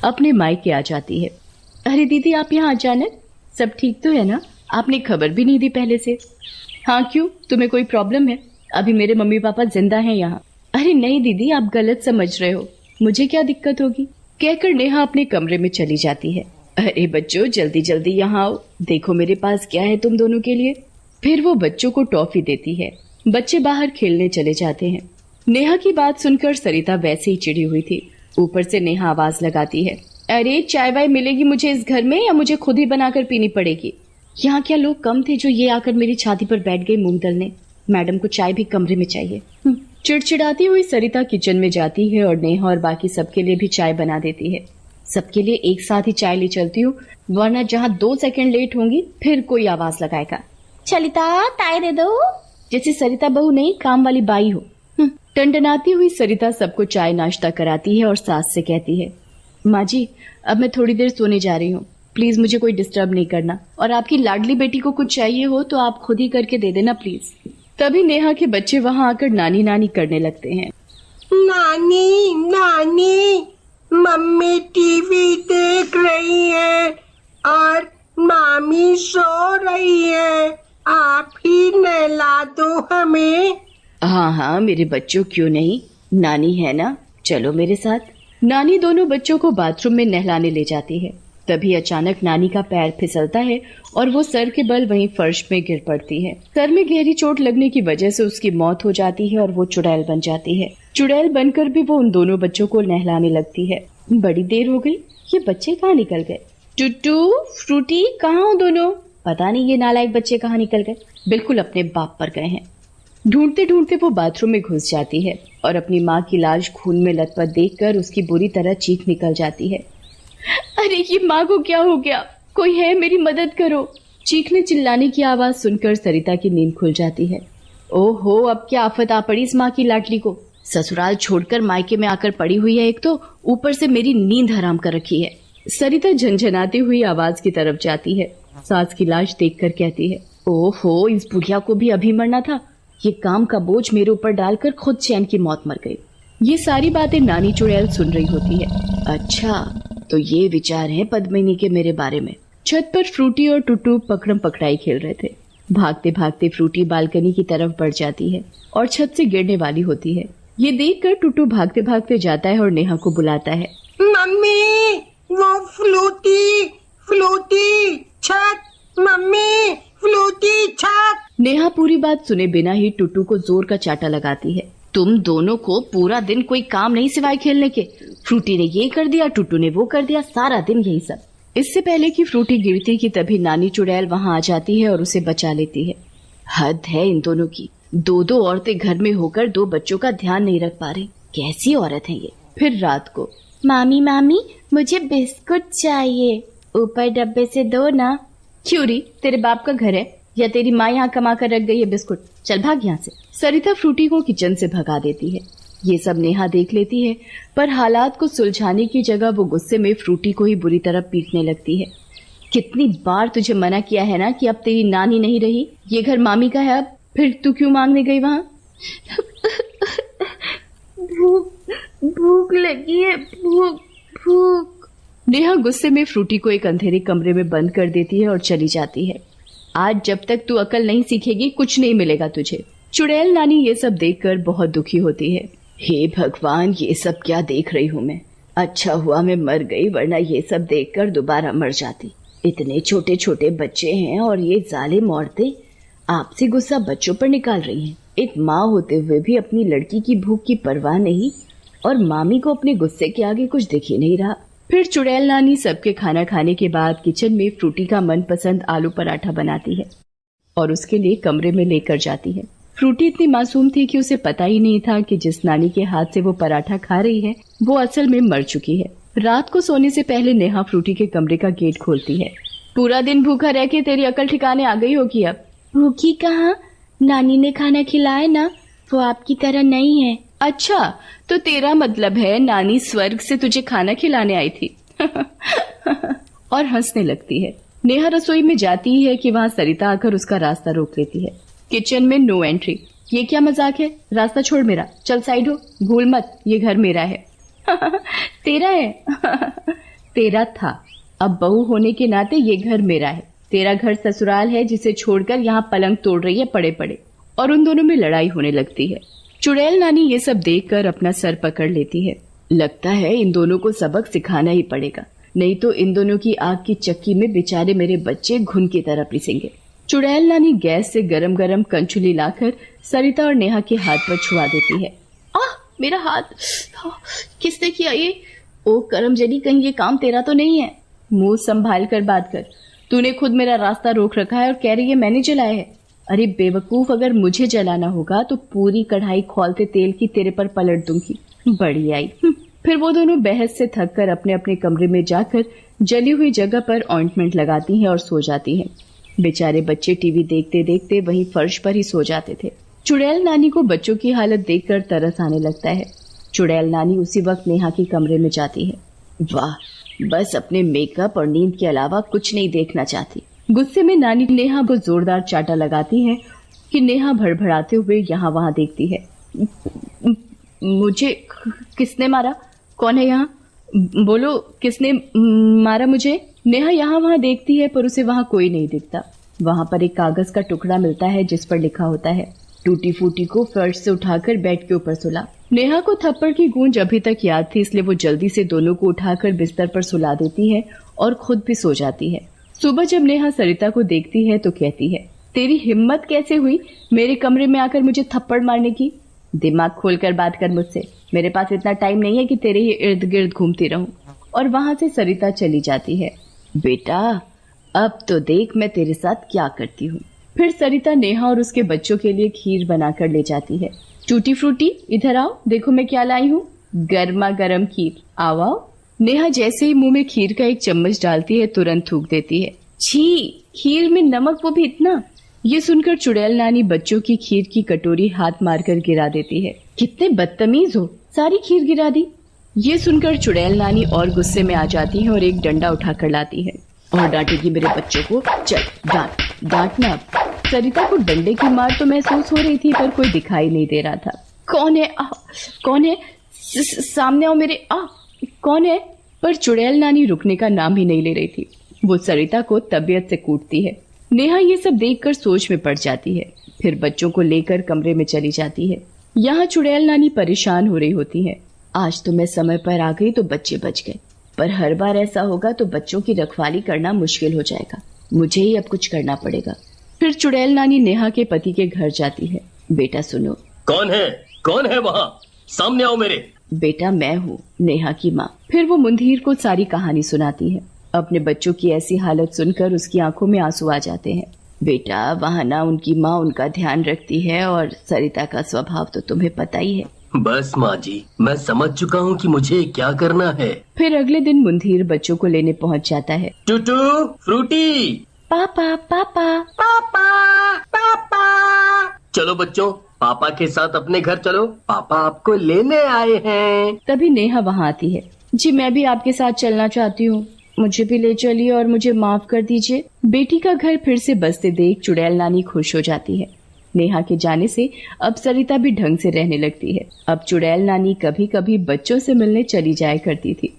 अपने मायके आ जाती है। अरे दीदी, आप यहाँ अचानक? सब ठीक तो है ना? आपने खबर भी नहीं दी पहले से। हाँ क्यों, तुम्हें कोई प्रॉब्लम है? अभी मेरे मम्मी पापा जिंदा हैं यहाँ। अरे नहीं दीदी, आप गलत समझ रहे हो, मुझे क्या दिक्कत होगी, कहकर नेहा अपने कमरे में चली जाती है। अरे बच्चों, जल्दी जल्दी यहाँ आओ, देखो मेरे पास क्या है तुम दोनों के लिए। फिर वो बच्चों को टॉफी देती है। बच्चे बाहर खेलने चले जाते हैं। नेहा की बात सुनकर सरिता वैसे ही चिढ़ी हुई थी। ऊपर से नेहा आवाज लगाती है, अरे चाय वाय मिलेगी मुझे इस घर में या मुझे खुद ही बनाकर पीनी पड़ेगी? यहाँ क्या लोग कम थे जो ये आकर मेरी छाती पर बैठ गए मूंग दलने? मैडम को चाय भी कमरे में चाहिए। चिड़चिड़ाती हुई सरिता किचन में जाती है और नेहा और बाकी सबके लिए भी चाय बना देती है। सबके लिए एक साथ ही चाय ले चलती हूँ, वरना जहाँ 2 सेकंड लेट होंगी फिर कोई आवाज लगाएगा, सरिता चाय दे दो, जैसे सरिता बहू नहीं काम वाली बाई हो। टंडनाती हुई सरिता सबको चाय नाश्ता कराती है और सास से कहती है, माँ जी अब मैं थोड़ी देर सोने जा रही हूँ, प्लीज मुझे कोई डिस्टर्ब नहीं करना, और आपकी लाडली बेटी को कुछ चाहिए हो तो आप खुद ही करके दे देना प्लीज। तभी नेहा के बच्चे वहाँ आकर नानी नानी करने लगते हैं। नानी नानी, मम्मी टीवी देख रही है और मामी सो रही है, आप ही नहला दो हमें। हाँ हाँ मेरे बच्चों, क्यों नहीं, नानी है ना, चलो मेरे साथ। नानी दोनों बच्चों को बाथरूम में नहलाने ले जाती है। तभी अचानक नानी का पैर फिसलता है और वो सर के बल वहीं फर्श में गिर पड़ती है। सर में गहरी चोट लगने की वजह से उसकी मौत हो जाती है और वो चुड़ैल बन जाती है। चुड़ैल बनकर भी वो उन दोनों बच्चों को नहलाने लगती है। बड़ी देर हो गई, ये बच्चे कहाँ निकल गए? टुट्टू, फ्रूटी, कहाँ हो दोनों? पता नहीं ये नालायक बच्चे कहाँ निकल गए, बिल्कुल अपने बाप पर गए हैं। ढूंढते ढूंढते वो बाथरूम में घुस जाती है और अपनी माँ की लाश खून में लथपथ देखकर उसकी बुरी तरह चीख निकल जाती है। अरे ये माँ को क्या हो गया, कोई है, मेरी मदद करो। चीखने चिल्लाने की आवाज सुनकर सरिता की नींद खुल जाती है। ओहो, अब क्या आफत आ पड़ी इस माँ की लाडली को, ससुराल छोड़कर मायके में आकर पड़ी हुई है, एक तो ऊपर से मेरी नींद हराम कर रखी है। सरिता झंझनाती हुई आवाज की तरफ जाती है। सास की लाश देखकर कहती है, ओहो, इस बुढ़िया को भी अभी मरना था, ये काम का बोझ मेरे ऊपर डालकर खुद चैन की मौत मर गई। ये सारी बातें नानी चुड़ैल सुन रही होती है। अच्छा, तो ये विचार है पद्मिनी के मेरे बारे में। छत पर फ्रूटी और टुट्टू पकड़म पकड़ाई खेल रहे थे। भागते भागते फ्रूटी बालकनी की तरफ बढ़ जाती है और छत से गिरने वाली होती है। ये देखकर टुट्टू भागते भागते जाता है और नेहा को बुलाता है, मम्मी वो फ्लूटी फ्लूटी छत, मम्मी फ्लूटी छत। नेहा पूरी बात सुने बिना ही टुट्टू को जोर का चाटा लगाती है। तुम दोनों को पूरा दिन कोई काम नहीं सिवाय खेलने के, फ्रूटी ने ये कर दिया, टुट्टू ने वो कर दिया, सारा दिन यही सब। इससे पहले कि फ्रूटी गिरती कि तभी नानी चुड़ैल वहाँ आ जाती है और उसे बचा लेती है। हद है इन दोनों की, 2 औरतें घर में होकर 2 बच्चों का ध्यान नहीं रख पा रही, कैसी औरत है ये। फिर रात को, मामी मामी मुझे बिस्कुट चाहिए, ऊपर डब्बे से दो ना। क्यों री, तेरे बाप का घर है या तेरी माँ यहाँ कमा कर रख गई है बिस्कुट, चल भाग यहाँ से। सरिता फ्रूटी को किचन से भगा देती है। ये सब नेहा देख लेती है, पर हालात को सुलझाने की जगह वो गुस्से में फ्रूटी को ही बुरी तरह पीटने लगती है। कितनी बार तुझे मना किया है ना कि अब तेरी नानी नहीं रही, ये घर मामी का है, अब फिर तू क्यों मांगने गई वहाँ? भूख लगी है, भूख। नेहा गुस्से में फ्रूटी को एक अंधेरे कमरे में बंद कर देती है और चली जाती है। आज जब तक तू अकल नहीं सीखेगी कुछ नहीं मिलेगा तुझे। चुड़ैल नानी ये सब देखकर बहुत दुखी होती है। हे भगवान, ये सब क्या देख रही हूँ मैं, अच्छा हुआ मैं मर गई, वरना ये सब देखकर दोबारा मर जाती। इतने छोटे छोटे बच्चे हैं और ये जालिम औरतें आपसी गुस्सा बच्चों पर निकाल रही हैं। एक माँ होते हुए भी अपनी लड़की की भूख की परवाह नहीं, और मामी को अपने गुस्से के आगे कुछ दिख ही नहीं रहा। फिर चुड़ैल नानी सबके खाना खाने के बाद किचन में फ्रूटी का मनपसंद आलू पराठा बनाती है और उसके लिए कमरे में लेकर जाती है। फ्रूटी इतनी मासूम थी कि उसे पता ही नहीं था कि जिस नानी के हाथ से वो पराठा खा रही है वो असल में मर चुकी है। रात को सोने से पहले नेहा फ्रूटी के कमरे का गेट खोलती है। पूरा दिन भूखा रह के तेरी अकल ठिकाने आ गई होगी अब। भूखी कहाँ, नानी ने खाना खिलाया ना, वो आपकी तरह नहीं है। अच्छा, तो तेरा मतलब है नानी स्वर्ग से तुझे खाना खिलाने आई थी। और हंसने लगती है। नेहा रसोई में जाती है कि वहाँ सरिता आकर उसका रास्ता रोक लेती है। किचन में नो एंट्री। ये क्या मजाक है, रास्ता छोड़ मेरा, चल साइड हो, भूल मत ये घर मेरा है। तेरा है। तेरा था, अब बहू होने के नाते ये घर मेरा है। तेरा घर ससुराल है जिसे छोड़कर यहाँ पलंग तोड़ रही है पड़े पड़े। और उन दोनों में लड़ाई होने लगती है। चुड़ैल नानी ये सब देखकर अपना सर पकड़ लेती है। लगता है इन दोनों को सबक सिखाना ही पड़ेगा, नहीं तो इन दोनों की आग की चक्की में बेचारे मेरे बच्चे घुन की तरह पिसेंगे। चुड़ैल नानी गैस से गरम गरम कंचुली लाकर सरिता और नेहा के हाथ पर छुआ देती है। आह, मेरा हाथ! किसने किया ये? ओ करमजनी, कहीं ये काम तेरा तो नहीं है? मुंह संभाल कर बात कर। तूने खुद मेरा रास्ता रोक रखा है और कह रही है मैंने जलाया है। अरे बेवकूफ, अगर मुझे जलाना होगा तो पूरी कढ़ाई खौलते तेल की तेरे पर पलट दूंगी। बड़ी आई। फिर वो दोनों बहस से थक कर अपने अपने कमरे में जाकर जली हुई जगह पर ऑइंटमेंट लगाती हैं और सो जाती हैं। बेचारे बच्चे टीवी देखते देखते वहीं फर्श पर ही सो जाते थे। चुड़ैल नानी को बच्चों की हालत देखकर तरस आने लगता है। चुड़ैल नानी उसी वक्त नेहा के कमरे में जाती है। वाह, बस अपने मेकअप और नींद के अलावा कुछ नहीं देखना चाहती। गुस्से में नानी नेहा को जोरदार चाटा लगाती है कि नेहा भड़भड़ाते हुए यहाँ वहाँ देखती है। मुझे किसने मारा? कौन है यहाँ? बोलो, किसने मारा मुझे? नेहा यहाँ वहाँ देखती है पर उसे वहाँ कोई नहीं दिखता। वहाँ पर एक कागज का टुकड़ा मिलता है जिस पर लिखा होता है, टूटी फूटी को फर्श से उठाकर बेड के ऊपर सुला। नेहा को थप्पड़ की गूंज अभी तक याद थी, इसलिए वो जल्दी से दोनों को उठाकर बिस्तर पर सुला देती है और खुद भी सो जाती है। सुबह जब नेहा सरिता को देखती है तो कहती है, तेरी हिम्मत कैसे हुई मेरे कमरे में आकर मुझे थप्पड़ मारने की? दिमाग खोलकर बात कर मुझसे। मेरे पास इतना टाइम नहीं है कि तेरे ही इर्द गिर्द घूमती रहूं। और वहां से सरिता चली जाती है। बेटा, अब तो देख मैं तेरे साथ क्या करती हूँ। फिर सरिता नेहा और उसके बच्चों के लिए खीर बनाकर ले जाती है। टूटी फ्रूटी, इधर आओ, देखो मैं क्या लाई हूँ, गर्मा गर्म खीर। आओ आओ। नेहा जैसे ही मुंह में खीर का एक चम्मच डालती है तुरंत थूक देती है। छी, खीर में नमक, वो भी इतना! ये सुनकर चुड़ैल नानी बच्चों की खीर की कटोरी हाथ मारकर गिरा देती है। कितने बदतमीज हो, सारी खीर गिरा दी। ये सुनकर चुड़ैल नानी और गुस्से में आ जाती है और एक डंडा उठाकर लाती है। और डांटेगी मेरे बच्चों को? चल डांटना। सरिता को डंडे की मार तो महसूस हो रही थी पर कोई दिखाई नहीं दे रहा था। कौन है? कौन है? सामने आओ मेरे। कौन है? पर चुड़ैल नानी रुकने का नाम ही नहीं ले रही थी। वो सरिता को तबीयत से कूटती है। नेहा ये सब देखकर सोच में पड़ जाती है। फिर बच्चों को लेकर कमरे में चली जाती है। यहाँ चुड़ैल नानी परेशान हो रही होती है। आज तो मैं समय पर आ गई तो बच्चे बच गए, पर हर बार ऐसा होगा तो बच्चों की रखवाली करना मुश्किल हो जाएगा। मुझे ही अब कुछ करना पड़ेगा। फिर चुड़ैल नानी नेहा के पति के घर जाती है। बेटा सुनो। कौन है? कौन है वहाँ? सामने आओ मेरे। बेटा मैं हूँ, नेहा की माँ। फिर वो मुंधीर को सारी कहानी सुनाती है। अपने बच्चों की ऐसी हालत सुनकर उसकी आंखों में आंसू आ जाते हैं। बेटा, वहाँ ना उनकी माँ उनका ध्यान रखती है और सरिता का स्वभाव तो तुम्हें पता ही है। बस माँ जी, मैं समझ चुका हूँ कि मुझे क्या करना है। फिर अगले दिन मुंधीर बच्चों को लेने पहुँच जाता है। टूटू फ्रूटी। पापा पापा पापा पापा। चलो बच्चों, पापा के साथ अपने घर चलो, पापा आपको लेने आए हैं। तभी नेहा वहाँ आती है। जी मैं भी आपके साथ चलना चाहती हूँ, मुझे भी ले चलिए और मुझे माफ कर दीजिए। बेटी का घर फिर से बसते देख चुड़ैल नानी खुश हो जाती है। नेहा के जाने से अब सरिता भी ढंग से रहने लगती है। अब चुड़ैल नानी कभी कभी बच्चों से मिलने चली जाया करती थी।